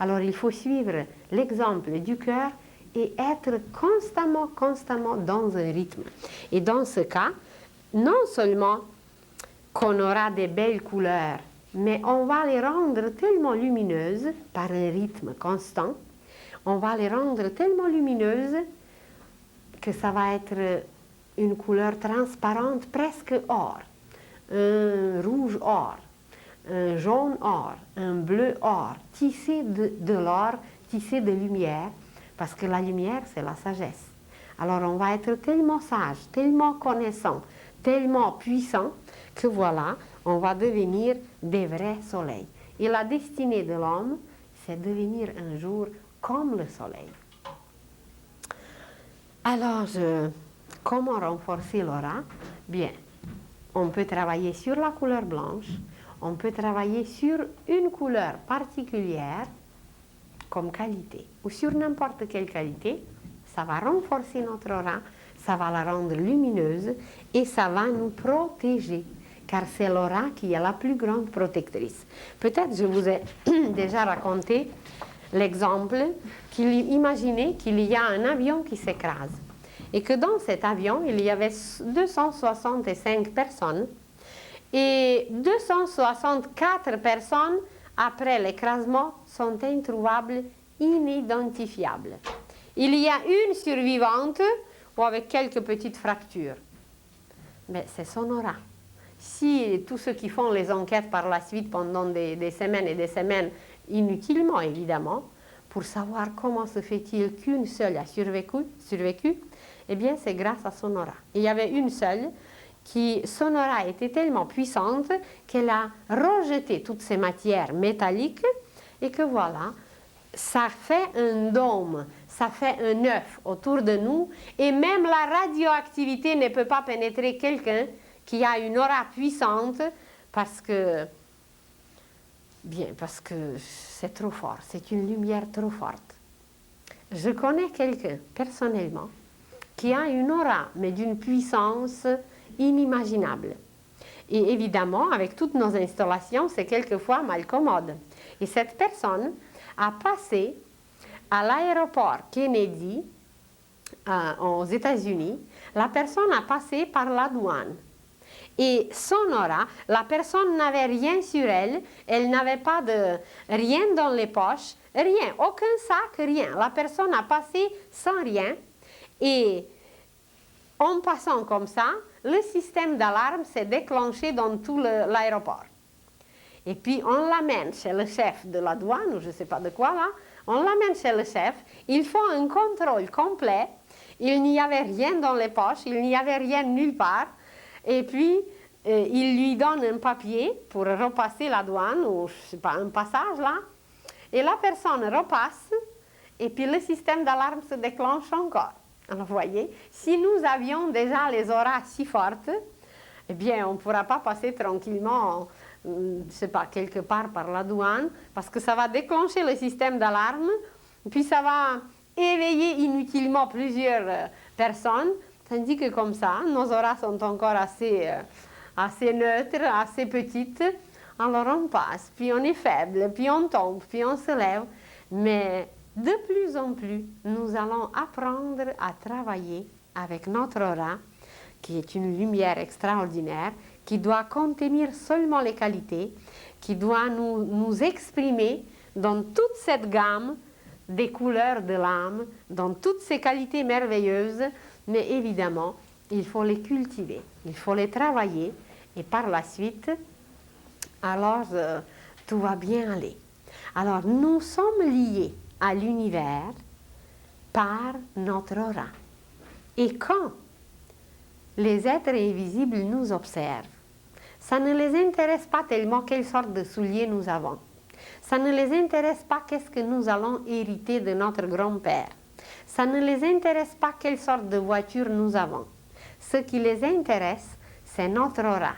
Alors, il faut suivre l'exemple du cœur et être constamment dans un rythme. Et dans ce cas, non seulement qu'on aura des belles couleurs, mais on va les rendre tellement lumineuses par un rythme constant, on va les rendre tellement lumineuses que ça va être une couleur transparente, presque or, un rouge or, un jaune or, un bleu or, tissé de l'or, tissé de lumière, parce que la lumière, c'est la sagesse. Alors on va être tellement sage, tellement connaissant, tellement puissant, que voilà, on va devenir des vrais soleils. Et la destinée de l'homme, c'est devenir un jour comme le soleil. Alors, comment renforcer l'aura? Bien, on peut travailler sur la couleur blanche, on peut travailler sur une couleur particulière comme qualité, ou sur n'importe quelle qualité. Ça va renforcer notre aura, ça va la rendre lumineuse et ça va nous protéger, car c'est l'aura qui est la plus grande protectrice. Peut-être je vous ai déjà raconté l'exemple imaginez qu'il y a un avion qui s'écrase et que dans cet avion, il y avait 265 personnes et 264 personnes, après l'écrasement, sont introuvables, inidentifiables. Il y a une survivante ou avec quelques petites fractures. Mais c'est son aura. Si tous ceux qui font les enquêtes par la suite pendant des semaines et des semaines, inutilement évidemment, pour savoir comment se fait-il qu'une seule a survécu, eh bien c'est grâce à son aura. Il y avait une seule son aura était tellement puissante qu'elle a rejeté toutes ces matières métalliques et que voilà, ça fait un dôme, ça fait un œuf autour de nous et même la radioactivité ne peut pas pénétrer quelqu'un qui a une aura puissante parce que c'est trop fort, c'est une lumière trop forte. Je connais quelqu'un personnellement qui a une aura, mais d'une puissance inimaginable. Et évidemment, avec toutes nos installations, c'est quelquefois mal commode. Et cette personne a passé à l'aéroport Kennedy aux États-Unis, la personne a passé par la douane. Et son aura, la personne n'avait rien sur elle, elle n'avait pas de rien dans les poches, rien, aucun sac, rien. La personne a passé sans rien et en passant comme ça, le système d'alarme s'est déclenché dans tout l'aéroport. Et puis on l'amène chez le chef de la douane, ou je ne sais pas de quoi là, on l'amène chez le chef, ils font un contrôle complet, il n'y avait rien dans les poches, il n'y avait rien nulle part, et puis il lui donne un papier pour repasser la douane, ou je ne sais pas, un passage là, et la personne repasse, et puis le système d'alarme se déclenche encore. Alors vous voyez, si nous avions déjà les auras si fortes, eh bien on ne pourra pas passer tranquillement, je ne sais pas, quelque part par la douane, parce que ça va déclencher le système d'alarme, puis ça va éveiller inutilement plusieurs personnes, tandis que comme ça, nos auras sont encore assez neutres, assez petites, alors on passe, puis on est faible, puis on tombe, puis on se lève, mais de plus en plus, nous allons apprendre à travailler avec notre aura, qui est une lumière extraordinaire, qui doit contenir seulement les qualités, qui doit nous exprimer dans toute cette gamme des couleurs de l'âme, dans toutes ces qualités merveilleuses, mais évidemment, il faut les cultiver, il faut les travailler, et par la suite, alors tout va bien aller. Alors, nous sommes liés à l'univers par notre aura. Et quand les êtres invisibles nous observent, ça ne les intéresse pas tellement quelle sorte de souliers nous avons. Ça ne les intéresse pas qu'est-ce que nous allons hériter de notre grand-père. Ça ne les intéresse pas quelle sorte de voiture nous avons. Ce qui les intéresse, c'est notre aura,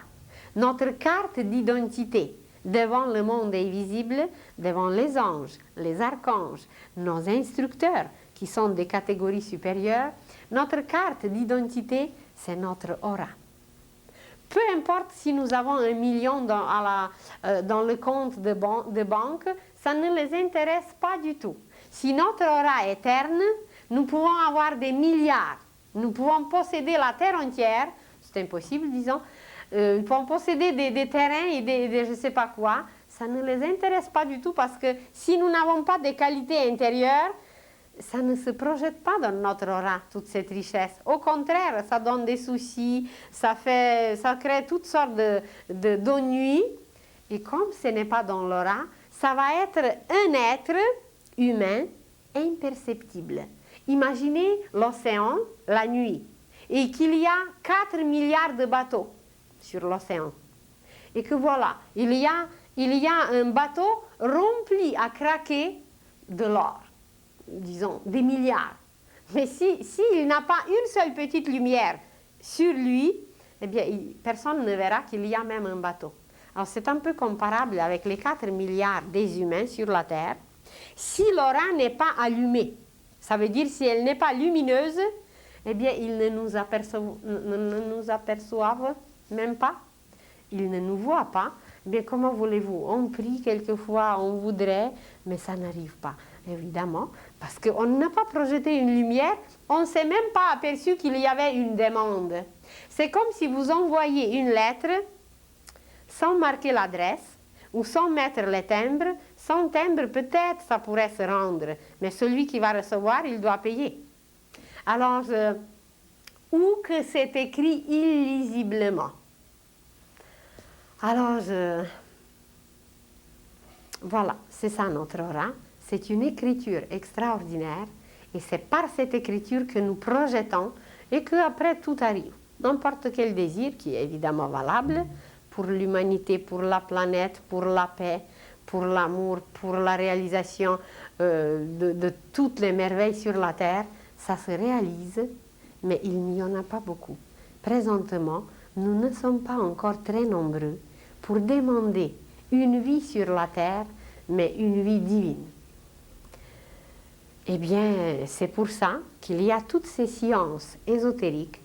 notre carte d'identité devant le monde invisible, devant les anges, les archanges, nos instructeurs qui sont des catégories supérieures. Notre carte d'identité, c'est notre aura. Peu importe si nous avons 1 million dans le compte de banque, ça ne les intéresse pas du tout. Si notre aura est terne, nous pouvons avoir des milliards, nous pouvons posséder la terre entière, c'est impossible disons, nous pouvons posséder des terrains et des je ne sais pas quoi, ça ne les intéresse pas du tout parce que si nous n'avons pas de qualités intérieures, ça ne se projette pas dans notre aura, toute cette richesse. Au contraire, ça donne des soucis, ça crée toutes sortes d'ennuis. Et comme ce n'est pas dans l'aura, ça va être un être humain imperceptible. Imaginez l'océan la nuit et qu'il y a 4 milliards de bateaux sur l'océan. Et que voilà, il y a un bateau rempli à craquer de l'or. Disons, des milliards. Mais s'il n'a pas une seule petite lumière sur lui, eh bien, personne ne verra qu'il y a même un bateau. Alors, c'est un peu comparable avec les 4 milliards des humains sur la Terre. Si l'aura n'est pas allumée, ça veut dire si elle n'est pas lumineuse, eh bien, ils ne nous aperçoivent même pas. Ils ne nous voient pas. Eh bien, comment voulez-vous? On prie quelquefois, on voudrait, mais ça n'arrive pas. Évidemment, parce qu'on n'a pas projeté une lumière, on ne s'est même pas aperçu qu'il y avait une demande. C'est comme si vous envoyiez une lettre sans marquer l'adresse ou sans mettre les timbres. Sans timbre, peut-être ça pourrait se rendre, mais celui qui va recevoir, il doit payer. Alors, ou que c'est écrit illisiblement. Alors, voilà, c'est ça notre aura. C'est une écriture extraordinaire et c'est par cette écriture que nous projetons et qu'après tout arrive. N'importe quel désir qui est évidemment valable pour l'humanité, pour la planète, pour la paix, pour l'amour, pour la réalisation de toutes les merveilles sur la terre, ça se réalise, mais il n'y en a pas beaucoup. Présentement, nous ne sommes pas encore très nombreux pour demander une vie sur la terre, mais une vie divine. Eh bien, c'est pour ça qu'il y a toutes ces sciences ésotériques,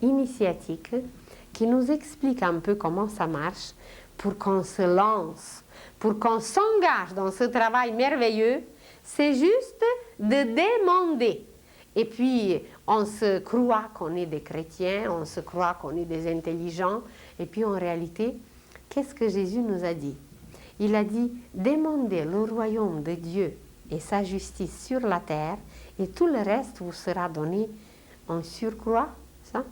initiatiques, qui nous expliquent un peu comment ça marche pour qu'on se lance, pour qu'on s'engage dans ce travail merveilleux. C'est juste de demander. Et puis, on se croit qu'on est des chrétiens, on se croit qu'on est des intelligents. Et puis, en réalité, qu'est-ce que Jésus nous a dit? Il a dit, demandez le royaume de Dieu et sa justice sur la terre, et tout le reste vous sera donné en surcroît, ça?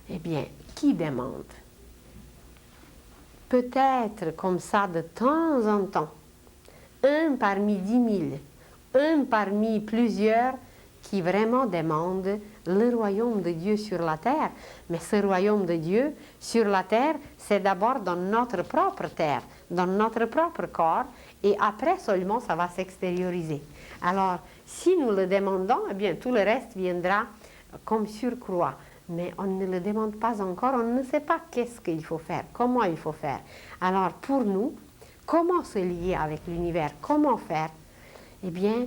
Eh bien, qui demande? Peut-être comme ça de temps en temps, un parmi 10 000, un parmi plusieurs qui vraiment demandent le royaume de Dieu sur la terre. Mais ce royaume de Dieu sur la terre, c'est d'abord dans notre propre terre, dans notre propre corps, et après seulement ça va s'extérioriser. Alors, si nous le demandons, eh bien tout le reste viendra comme surcroît. Mais on ne le demande pas encore, on ne sait pas qu'est-ce qu'il faut faire, comment il faut faire. Alors pour nous, comment se lier avec l'univers, comment faire? Eh bien,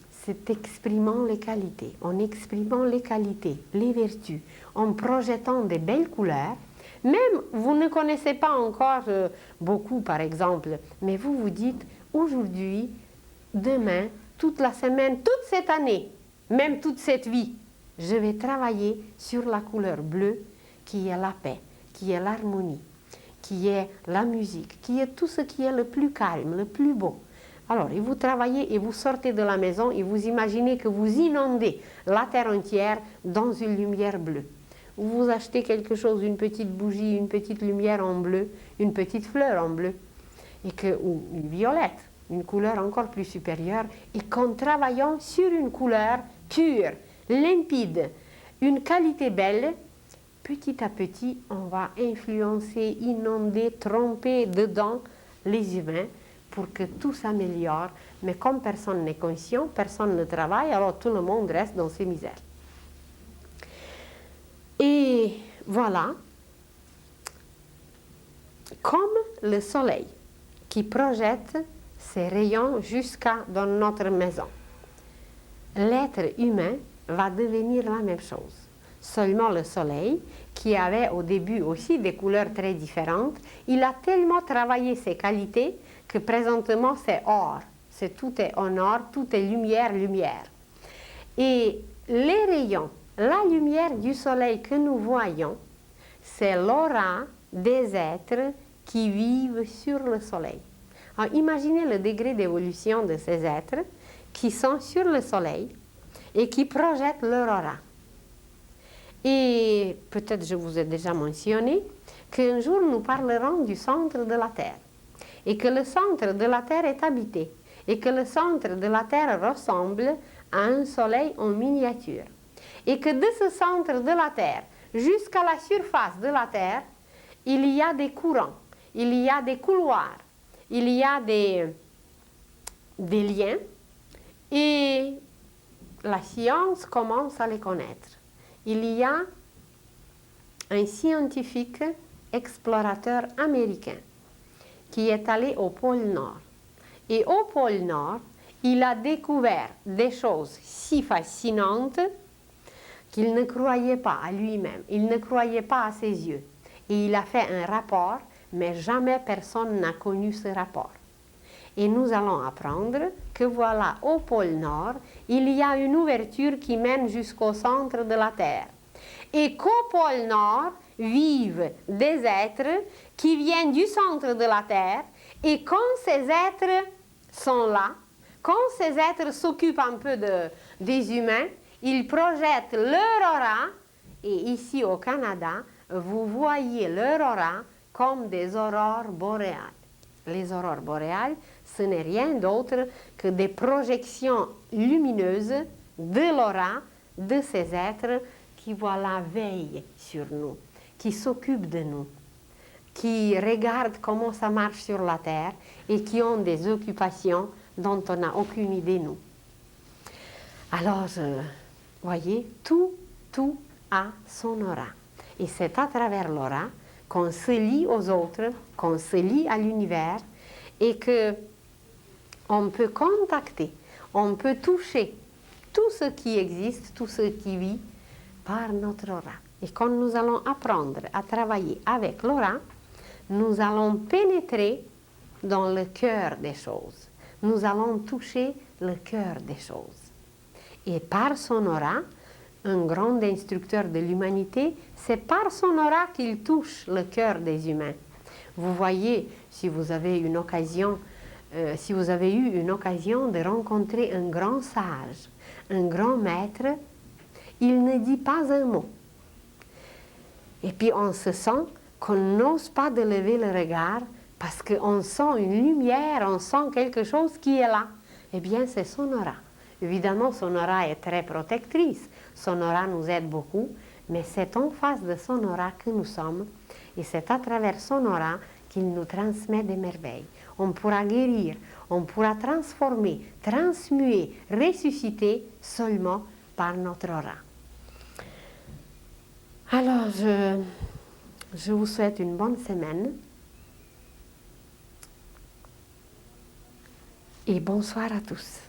c'est exprimant les qualités, en exprimant les qualités, les vertus, en projetant des belles couleurs. Même vous ne connaissez pas encore beaucoup par exemple, mais vous vous dites aujourd'hui, demain, toute la semaine, toute cette année, même toute cette vie, je vais travailler sur la couleur bleue qui est la paix, qui est l'harmonie, qui est la musique, qui est tout ce qui est le plus calme, le plus beau. Alors, et vous travaillez et vous sortez de la maison et vous imaginez que vous inondez la terre entière dans une lumière bleue. Vous achetez quelque chose, une petite bougie, une petite lumière en bleu, une petite fleur en bleu, ou une violette, une couleur encore plus supérieure, et qu'en travaillant sur une couleur pure, limpide, une qualité belle, petit à petit, on va influencer, inonder, tromper dedans les humains pour que tout s'améliore. Mais comme personne n'est conscient, personne ne travaille, alors tout le monde reste dans ses misères. Et voilà, comme le soleil qui projette ses rayons jusqu'à dans notre maison, l'être humain va devenir la même chose. Seulement le soleil, qui avait au début aussi des couleurs très différentes, il a tellement travaillé ses qualités que présentement c'est or. Tout est en or, tout est lumière, lumière. Et les rayons, la lumière du soleil que nous voyons, c'est l'aura des êtres qui vivent sur le soleil. Alors imaginez le degré d'évolution de ces êtres qui sont sur le soleil et qui projettent leur aura. Et peut-être je vous ai déjà mentionné qu'un jour nous parlerons du centre de la Terre et que le centre de la Terre est habité et que le centre de la Terre ressemble à un soleil en miniature et que de ce centre de la Terre jusqu'à la surface de la Terre, il y a des courants, il y a des couloirs, il y a des liens et la science commence à les connaître. Il y a un scientifique explorateur américain qui est allé au pôle Nord. Et au pôle Nord, il a découvert des choses si fascinantes qu'il ne croyait pas à lui-même, il ne croyait pas à ses yeux. Et il a fait un rapport, mais jamais personne n'a connu ce rapport. Et nous allons apprendre que voilà, au pôle Nord, il y a une ouverture qui mène jusqu'au centre de la Terre. Et qu'au pôle Nord vivent des êtres qui viennent du centre de la Terre. Et quand ces êtres sont là, quand ces êtres s'occupent un peu des humains, ils projettent leur aura. Et ici au Canada, vous voyez leur aura comme des aurores boréales. Les aurores boréales, ce n'est rien d'autre que des projections lumineuses de l'aura de ces êtres qui, voilà, veillent sur nous, qui s'occupent de nous, qui regardent comment ça marche sur la Terre et qui ont des occupations dont on n'a aucune idée, nous. Alors, voyez, tout a son aura. Et c'est à travers l'aura qu'on se lie aux autres, qu'on se lie à l'univers et qu'on peut contacter, on peut toucher tout ce qui existe, tout ce qui vit par notre aura. Et quand nous allons apprendre à travailler avec l'aura, nous allons pénétrer dans le cœur des choses. Nous allons toucher le cœur des choses. Et par son aura, un grand instructeur de l'humanité, c'est par son aura qu'il touche le cœur des humains. Vous voyez, si vous avez eu une occasion de rencontrer un grand sage, un grand maître, il ne dit pas un mot. Et puis on se sent qu'on n'ose pas de lever le regard parce qu'on sent une lumière, on sent quelque chose qui est là. Eh bien, c'est son aura. Évidemment, son aura est très protectrice, son aura nous aide beaucoup, mais c'est en face de son aura que nous sommes, et c'est à travers son aura qu'il nous transmet des merveilles. On pourra guérir, on pourra transformer, transmuer, ressusciter seulement par notre aura. Alors, je vous souhaite une bonne semaine et bonsoir à tous.